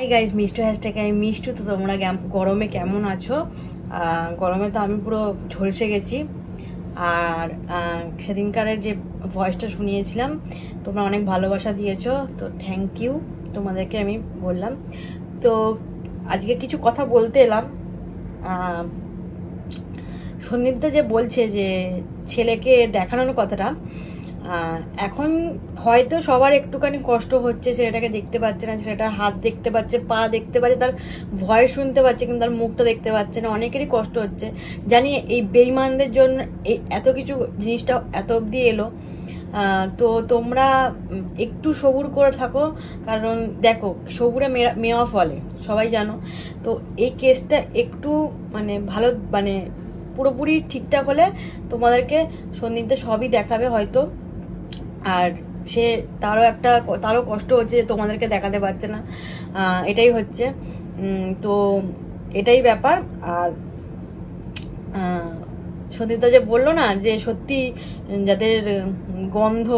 Hi guys, Mishtu hashtag আমি মিষ্টু। তো তোমরা গরমে কেমন আছো? গরমে তো আমি পুরো ঝলসে গেছি। আর সেদিনকারের যে ভয়েসটা শুনিয়েছিলাম তোমরা অনেক ভালোবাসা দিয়েছো, তো থ্যাংক ইউ তোমাদেরকে আমি বললাম। তো আজকে কিছু কথা বলতে এলাম। সন্দীপদা যে বলছে যে ছেলেকে দেখানোর কথাটা, এখন হয়তো সবার একটুখানি কষ্ট হচ্ছে, ছেলেটাকে দেখতে পাচ্ছে না, ছেলেটার হাত দেখতে পাচ্ছে, পা দেখতে পাচ্ছে, তার ভয়েস শুনতে পাচ্ছে কিন্তু তার মুখটা দেখতে পাচ্ছে না। অনেকেরই কষ্ট হচ্ছে জানি। এই বেঈমানদের জন্য এই এত কিছু জিনিসটা এত অব্দি এলো। তো তোমরা একটু সবুর করে থাকো, কারণ দেখো সবুরে মেওয়া ফলে, সবাই জানো। তো এই কেসটা একটু ভালো পুরোপুরি ঠিকঠাক হলে তোমাদেরকে সন্দীপটা সবই দেখাবে হয়তো। আর সে তারও কষ্ট হচ্ছে যে তোমাদেরকে দেখাতে পারছে না, এটাই হচ্ছে। তো এটাই ব্যাপার। আর সন্দীপদা যে বললো না যে সত্যি যাদের গন্ধ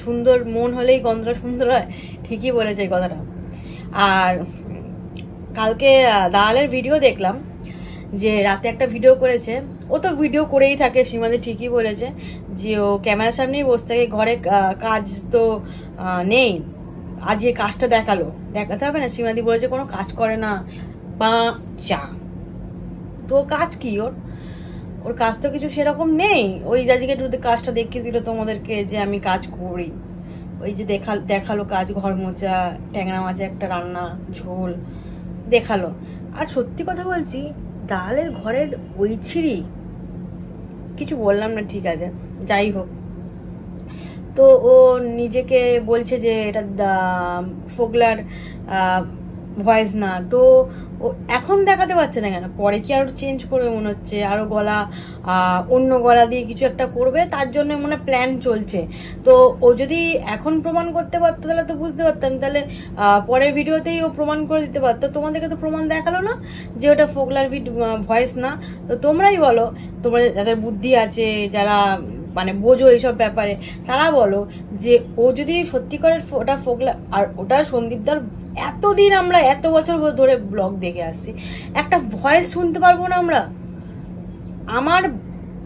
সুন্দর, মন হলেই গন্ধটা সুন্দর হয়, ঠিকই বলেছে এই কথাটা। আর কালকে দালালের ভিডিও দেখলাম, যে রাতে একটা ভিডিও করেছে। ও তো ভিডিও করেই থাকে, সীমাদি ঠিকই বলেছে যে ও ক্যামেরার সামনেই বসে থাকে, ঘরে কাজ তো নেই, আজকে কাজটা দেখাতে হবে না। সীমাদি বলেছে কোনো কাজ করে না, চা তো কাজ কি ওর কাজ তো কিছু সেরকম নেই। ওই আজকে একটু কাজটা দেখিয়ে দিল তোমাদেরকে যে আমি কাজ করি। ওই যে দেখালো কাজ, ঘর মোচা, ট্যাংরা মাছে একটা রান্না, ঝোল দেখালো। আর সত্যি কথা বলছি, দালের ঘরের ওই ছিঁড়ি কিছু বললাম না, ঠিক আছে, যাই হোক। তো ও নিজেকে বলছে যে এটা ফোগলার ভয়েস না, তো ও এখন দেখাতে পারছে না কেন? পরে কি আরো চেঞ্জ করবে মনে হচ্ছে, আরো গলা অন্য গলা দিয়ে কিছু একটা করবে, তার জন্য মনে প্ল্যান চলছে। তো ও যদি এখন প্রমাণ করতে পারতো তাহলে তো বুঝতে পারতাম, তাহলে পরের ভিডিওতেই ও প্রমাণ করে দিতে পারতো। তোমাদেরকে তো প্রমাণ দেখালো না যে ওটা ফোগলার ভয়েস না। তো তোমরাই বলো, তোমরা যাদের বুদ্ধি আছে, যারা বোঝো এইসব ব্যাপারে, তারা বলো যে ও যদি সত্যি করে ওটা ফোগলা, আর ওটা সন্দীপদার এতদিন আমরা এত বছর ধরে ব্লগ দেখে আসছি, একটা ভয়েস শুনতে পারবো না আমরা?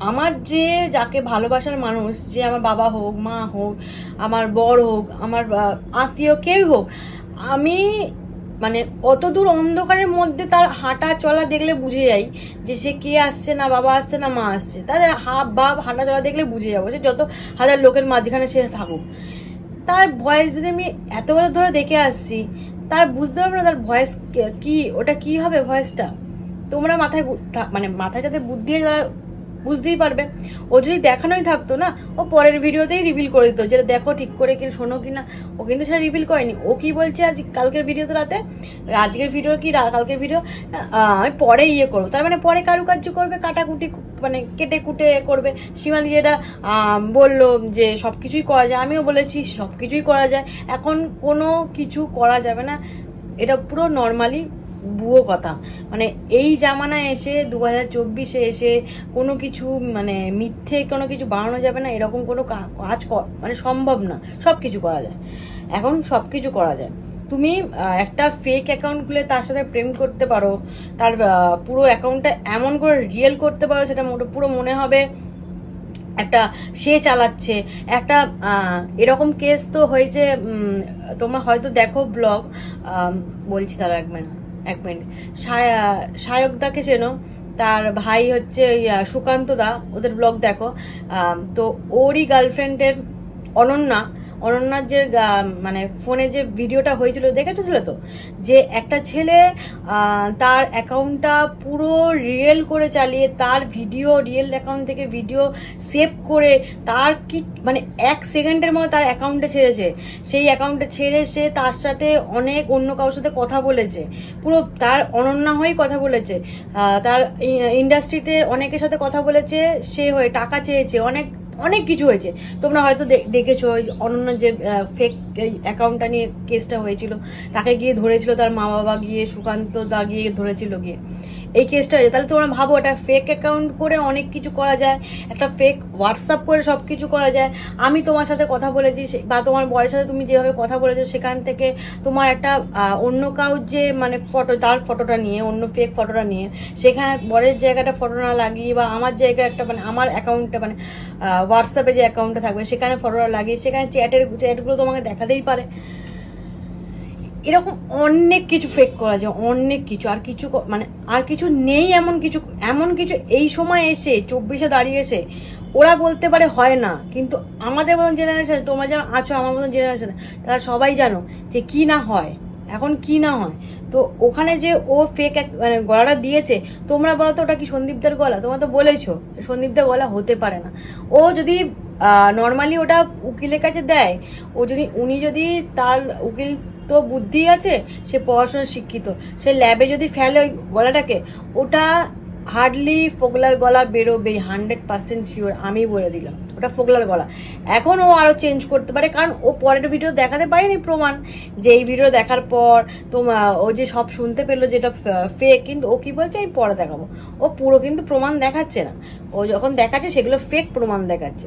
আমার যে যাকে ভালোবাসার মানুষ, যে আমার বাবা হোক, মা হোক, আমার বর হোক, আমার আত্মীয় কেউ হোক, আমি অত দূর অন্ধকারের মধ্যে তার হাঁটা চলা দেখলে বুঝে যাই যে সে কে আসছে, না বাবা আসছে না মা আসছে। তাদের হাব ভাব হাঁটা চলা দেখলে বুঝে যাবো, সে যত হাজার লোকের মাঝখানে সে থাকুক। তার ভয়েস যদি আমি এত বছর ধরে দেখে আসছি, তার বুঝতে পারবো না তার ভয়েস কি, ওটা কি হবে ভয়েসটা? তোমরা মাথায় যাতে বুদ্ধি বুঝতেই পারবে। ও যদি দেখানোই থাকতো না, ও পরের ভিডিওতেই রিভিল করে দিত, যেটা দেখো ঠিক করে কি শোনো কিনা। ও কিন্তু সেটা রিভিল করেনি। ও কি বলছে আজ কালকের ভিডিওতে রাতে, আজকের ভিডিও কি কালকের ভিডিও আমি পরে করবো, তার পরে কারুকার্য করবে, কাটাকুটি কেটে কুটে করবে। সীমাদি যেটা বললো যে সবকিছুই করা যায়, আমিও বলেছি সবকিছুই করা যায়, এখন কোনো কিছু করা যাবে না, এটা পুরো নর্মালি ভুয়ো কথা। এই জামানায় এসে 2024-এ এসে কোনো কিছু মিথ্যে কোনো কিছু বানানো যাবে না, এরকম কোনো কাজ সম্ভব না। সবকিছু করা যায়, এখন সবকিছু করা যায়। তুমি একটা ফেক অ্যাকাউন্ট খুলে তার সাথে প্রেম করতে পারো, তার পুরো অ্যাকাউন্টটা এমন করে রিয়েল করতে পারো, সেটা পুরো মনে হবে একটা সে চালাচ্ছে। একটা এরকম কেস তো হয়েছে, তোমরা হয়তো দেখো ব্লগ, বলছি তারা এক মিনিট সায়কদাকে চেনো, তার ভাই হচ্ছে সুকান্ত দা, ওদের ব্লগ দেখো। তো ওরই গার্লফ্রেন্ডের অনন্যার যে ফোনে যে ভিডিওটা হয়েছিল দেখেছো তো, যে একটা ছেলে তার অ্যাকাউন্টটা পুরো রিয়েল করে চালিয়ে, তার ভিডিও রিয়েল অ্যাকাউন্ট থেকে ভিডিও সেভ করে, তার কি 1 সেকেন্ডের মধ্যে তার অ্যাকাউন্টে ছেড়েছে। সেই অ্যাকাউন্টে ছেড়ে সে তার সাথে অনেক অন্য কারোর সাথে কথা বলেছে, পুরো তার অনন্যা হয়েই কথা বলেছে, তার ইন্ডাস্ট্রিতে অনেকের সাথে কথা বলেছে, সে হয়ে টাকা চেয়েছে, অনেক কিছু হয়েছে। তোমরা হয়তো দেখেছো অনন্য যে ফেক অ্যাকাউন্টটা নিয়ে কেসটা হয়েছিল, তাকে গিয়ে ধরেছিল তার মা বাবা, গিয়ে সুকান্ত দা গিয়ে ধরেছিল গিয়ে। এই কেসটা হয়েছে, তাহলে তোমরা ভাবো একটা ফেক অ্যাকাউন্ট করে অনেক কিছু করা যায়, একটা ফেক হোয়াটসঅ্যাপ করে সবকিছু করা যায়। আমি তোমার সাথে কথা বলেছি বা তোমার বরের সাথে তুমি যেভাবে কথা বলেছো সেখান থেকে তোমার একটা অন্য কাউর যে মানে ফটো, তার ফটোটা নিয়ে, অন্য ফেক ফটোটা নিয়ে সেখানে বরের জায়গাটা ফটো না লাগিয়ে বা আমার জায়গায় একটা মানে আমার অ্যাকাউন্টটা মানে হোয়াটসঅ্যাপে যে অ্যাকাউন্টটা থাকবে সেখানে ফটোটা লাগিয়ে সেখানে চ্যাটগুলো তোমাকে দেখাতেই পারে। এরকম অনেক কিছু ফেক করা যায়, অনেক কিছু। আর কিছু মানে আর কিছু নেই এমন কিছু এই সময় এসে 24-এ দাঁড়িয়ে এসে ওরা বলতে পারে হয় না, কিন্তু আমাদের মতন জেনারেশন, তোমরা যেমন আছো আমার মতন জেনারেশন, তারা সবাই জানো যে কি না হয়, এখন কি না হয়। তো ওখানে যে ও ফেক মানে গলাটা দিয়েছে, তোমরা বলো তো ওটা কি সন্দীপদার গলা? তোমরা তো বলেছো সন্দীপদার গলা হতে পারে না। ও যদি নর্মালি ওটা উকিলের কাছে দেয়, উনি যদি তার উকিল তো বুদ্ধি আছে, সে পড়াশোনা শিক্ষিত, সে ল্যাবে যদি ফেলে ওই গলাটাকে, ওটা হার্ডলি ফোগলার গলা বেরোবে, 100% শিওর, আমি বলে দিলাম ওটা ফোগলার গলা। এখন ও আরো চেঞ্জ করতে পারে, কারণ ও পরের ভিডিও দেখাতে পারেনি প্রমাণ, যে এই ভিডিও দেখার পর ও যে সব শুনতে পেলো যেটা ফেক, কিন্তু ও কি বলছে আমি পরে দেখাবো, ও পুরো কিন্তু প্রমাণ দেখাচ্ছে না, ও যখন দেখাচ্ছে সেগুলো ফেক প্রমাণ দেখাচ্ছে।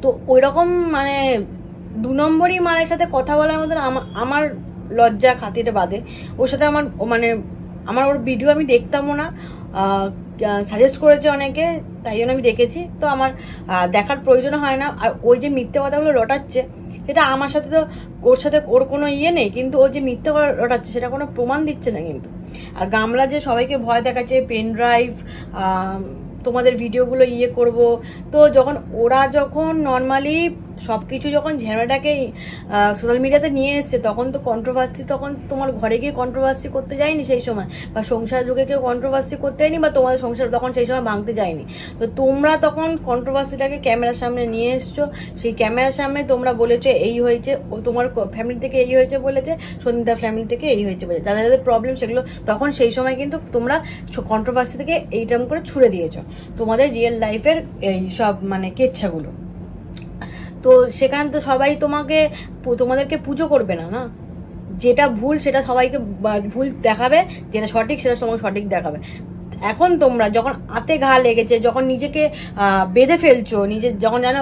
তো ওই রকম মানে 2 নম্বরই মালের সাথে কথা বলার মতন আমার লজ্জা খাতিরে বাদে ওর সাথে আমার ওর ভিডিও আমি দেখতামও না, সাজেস্ট করেছে অনেকে, তাই জন্য আমি দেখেছি, তো আমার দেখার প্রয়োজন হয় না। আর ওই যে মিথ্যে কথাগুলো রটাচ্ছে, সেটা আমার সাথে তো ওর কোনো ইয়ে নেই, কিন্তু ও যে মিথ্যে কথা রটাচ্ছে সেটা কোনো প্রমাণ দিচ্ছে না কিন্তু। আর গামলা যে সবাইকে ভয় দেখাচ্ছে পেন ড্রাইভ, তোমাদের ভিডিওগুলো ইয়ে করব, তো ওরা যখন নর্মালি সবকিছু যখন ঝামেলাটাকে সোশ্যাল মিডিয়াতে নিয়ে এসছে, তখন তো কন্ট্রোভার্সি, তখন তোমার ঘরে গিয়ে কন্ট্রোভার্সি করতে যায়নি সেই সময়, বা সংসার যুগে কেউ কন্ট্রোভার্সি করতে যায়নি, বা তোমাদের সংসার তখন সেই সময় ভাঙতে যায়নি। তো তোমরা তখন কন্ট্রোভার্সিটাকে ক্যামেরার সামনে নিয়ে এসছো, সেই ক্যামেরার সামনে তোমরা বলেছো এই হয়েছে, ও তোমার ফ্যামিলি থেকে এই হয়েছে বলেছে, সন্ধ্যা ফ্যামিলি থেকে এই হয়েছে বলেছে, যাদের যাদের প্রবলেম সেগুলো তখন সেই সময় কিন্তু তোমরা কন্ট্রোভার্সি থেকে এইরকম করে ছুড়ে দিয়েছো তোমাদের রিয়েল লাইফের এই সব মানে কেচ্ছাগুলো। তো সেখানে তো সবাই তোমাদেরকে পুজো করবে না, না? যেটা ভুল সেটা সবাইকে ভুল দেখাবে, যেটা সঠিক সেটা তোমাকে সঠিক দেখাবে। এখন তোমরা যখন হাতে ঘা লেগেছে, যখন নিজেকে বেঁধে ফেলছো, যখন জানো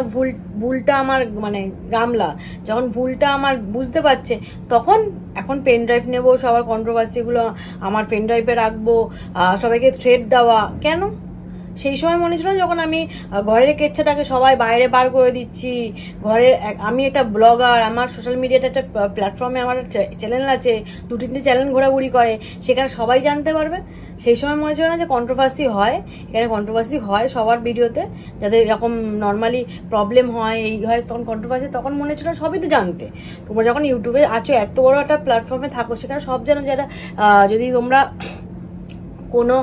ভুলটা আমার মানে গামলা যখন ভুলটা আমার বুঝতে পারছে, তখন এখন পেন ড্রাইভ নেবো, সবার কন্ট্রোভার্সিগুলো আমার পেন ড্রাইভে রাখবো, সবাইকে থ্রেড দেওয়া কেন? সেই সময় মনে ছিল যখন আমি ঘরের কেচ্ছাটাকে সবাই বাইরে বার করে দিচ্ছি, আমি একটা ব্লগার, আমার সোশ্যাল মিডিয়াতে একটা প্ল্যাটফর্মে আমার চ্যানেল আছে, 2-3টে চ্যানেল ঘোরাঘুরি করে, সেখানে সবাই জানতে পারবে। সেই সময় মনে ছিল না যে কন্ট্রোভার্সি হয়, এখানে কন্ট্রোভার্সি হয় সবার ভিডিওতে, যাদের এরকম নর্মালি প্রবলেম হয়, এই হয়, তখন কন্ট্রোভার্সি, তখন মনে ছিল সবই তো জানতে। তোমরা যখন ইউটিউবে আছো, এত বড় একটা প্ল্যাটফর্মে থাকো, সেখানে সব জানো, যারা যদি তোমরা কোনো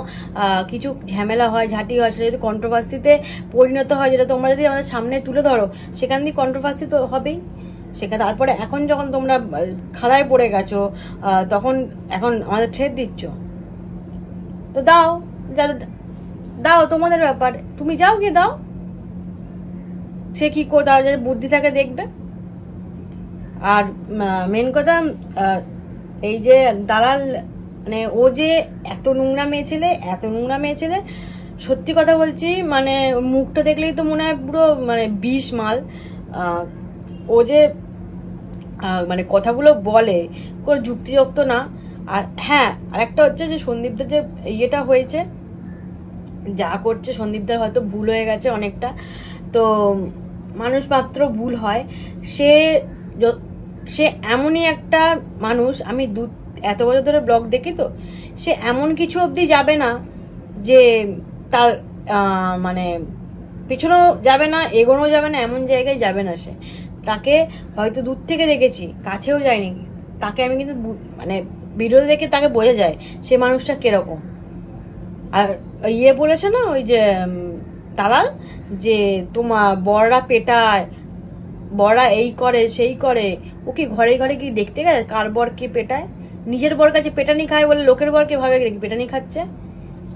কিছু ঝামেলা হয়, ঝাঁটি হয়, সেটা যদি কন্ট্রোভার্সিতে পরিণত হয়, যেটা তোমরা যদি আমাদের সামনে তুলে ধরো, সেখান দিয়ে কন্ট্রোভার্সি তো হবেই। তারপরে এখন যখন তোমরা খাদায় পড়ে গেছো, তখন এখন আমাদের থ্রেট দিচ্ছ, তো দাও তোমাদের ব্যাপার, তুমি যাও গিয়ে দাও, সে কি করে, তার যে বুদ্ধি থাকে দেখবে। আর মেন কথা, এই যে দালাল মানে ও যে এত নোংরা মেয়ে ছেলে, সত্যি কথা বলছি, মানে মুখটা দেখলেই তো মনে হয় পুরো মানে বিষ মাল। ও যে মানে কথাগুলো বলে কোনো যুক্তিযুক্ত না। আর হ্যাঁ, আরেকটা হচ্ছে যে সন্দীপদার যে ইয়েটা হয়েছে, যা করছে সন্দীপদার হয়তো ভুল হয়ে গেছে অনেকটা, তো মানুষ মাত্র ভুল হয়। সে এমনই একটা মানুষ, আমি এত বছর ধরে ব্লগ দেখি, তো সে এমন কিছু অবধি যাবে না যে তার মানে পিছনেও যাবে না, এগোনো যাবে না, এমন জায়গায় যাবে না সে। তাকে হয়তো দূর থেকে দেখেছি, কাছেও যায়নি, তাকে আমি কিন্তু মানে ভিডিও দেখে তাকে বোঝা যায় সে মানুষটা কিরকম। আর ইয়ে বলেছে না ওই যে দালাল, যে তোমার বড়রা পেটায়, বড়রা এই করে সেই করে, ও কি ঘরে ঘরে কি দেখতে গেছে কার বর কে পেটায়? নিজের বর কাছে পেটানি খায় বলে লোকের বরকে ভাবে পেটানি খাচ্ছে।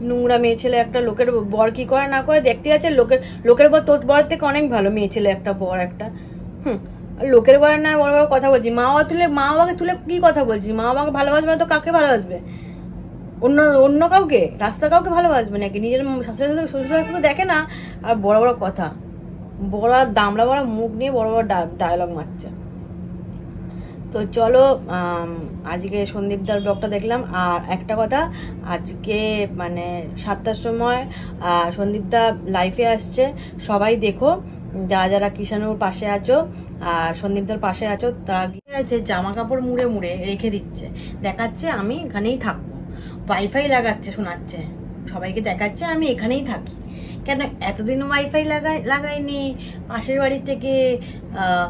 নোংরা মেয়ে ছেলে একটা, লোকের বর কি করে না করে দেখতে যাচ্ছে, লোকের বর তোর বর থেকে অনেক ভালো মেয়ে ছেলে একটা, বর একটা। লোকের বর না বড় বড় কথা বলছি, মা বাবাকে তুলে কি কথা বলছি? মা বাবাকে ভালোবাসবে না তো কাকে ভালোবাসবে? অন্য অন্য কাউকে, রাস্তা কাউকে ভালোবাসবে নাকি? নিজের শাশুড়ি শ্বশুরকে দেখে না, আর বড় বড় কথা, বড় দামড়া বড় মুখ নিয়ে বড় বড় ডায়লগ মারছে। তো চলো, আজকে সন্দীপদার ব্লগটা দেখলাম। আর একটা কথা, আজকে মানে 7টার সময় সন্দীপদা লাইফে আসছে, সবাই দেখো, যারা যারা কিষাণুর পাশে আছো আর সন্দীপদার পাশে আছো, তারা কি আছে, জামা কাপড় মুড়ে মুড়ে রেখে দিচ্ছে, দেখাচ্ছে আমি এখানেই থাকবো, ওয়াইফাই লাগাচ্ছে, শোনাচ্ছে সবাইকে, দেখাচ্ছে আমি এখানেই থাকি। কেন এতদিন ওয়াইফাই লাগাইনি, পাশের বাড়ি থেকে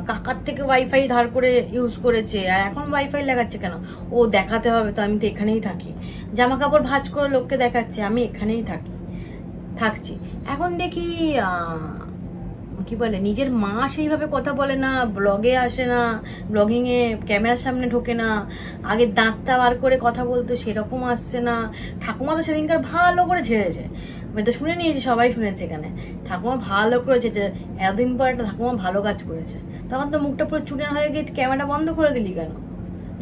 কাকার থেকে ওয়াইফাই ধার করে ইউজ করেছে, আর এখন ওয়াইফাই লাগাচ্ছে কেন? ও দেখাতে হবে তো আমি তো এখানেই থাকি। জামা কাপড় ভাঁজ করে লোককে দেখাচ্ছে আমি এখানেই থাকছি। এখন দেখি কি বলে, নিজের মা সেইভাবে কথা বলে না, ব্লগে আসে না, ব্লগিং এ ক্যামেরার সামনে ঢোকে না, আগে দাঁতটা বার করে কথা বলতো সেরকম আসছে না। ঠাকুমা তো সেদিনকার ভালো করে ঝেড়েছে, আমি তো শুনে নিয়েছি, সবাই শুনেছে এখানে, ঠাকুমা ভালো করেছে, যে এতদিন পর একটা ঠাকুমা ভালো কাজ করেছে। তখন তো মুখটা পুরো চুনের হয়ে গিয়ে ক্যামেরা বন্ধ করে দিলি কেন?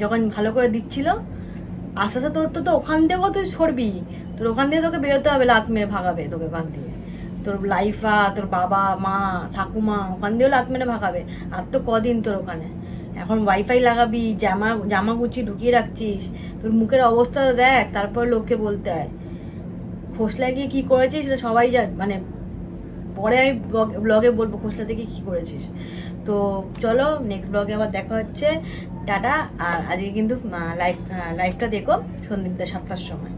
যখন ভালো করে দিচ্ছিল, আস্তে আস্তে তোর তো ওখান থেকেও তুই সরবি, তোর ওখান থেকে তোকে বেরোতে হবে, লাত মেরে ভাগাবে তোকে ওখান থেকে, তোর লাইফা, তোর বাবা মা ঠাকুমা ওখান দিয়েও লাত মেরে ভাগাবে। আর তো কদিন তোর ওখানে, এখন ওয়াইফাই লাগাবি, জামা গুছি ঢুকিয়ে রাখছিস, তোর মুখের অবস্থা দেখ, তারপর লোককে বলতে হয়। খোসলা গিয়ে কি করেছিস সেটা সবাই মানে পরে আমি ব্লগে বলবো খোসলা থেকে কি করেছিস। তো চলো, নেক্সট ব্লগে আবার দেখা হচ্ছে, টাটা। আর আজকে কিন্তু লাইভটা দেখো সন্দীপদা 7টার সময়।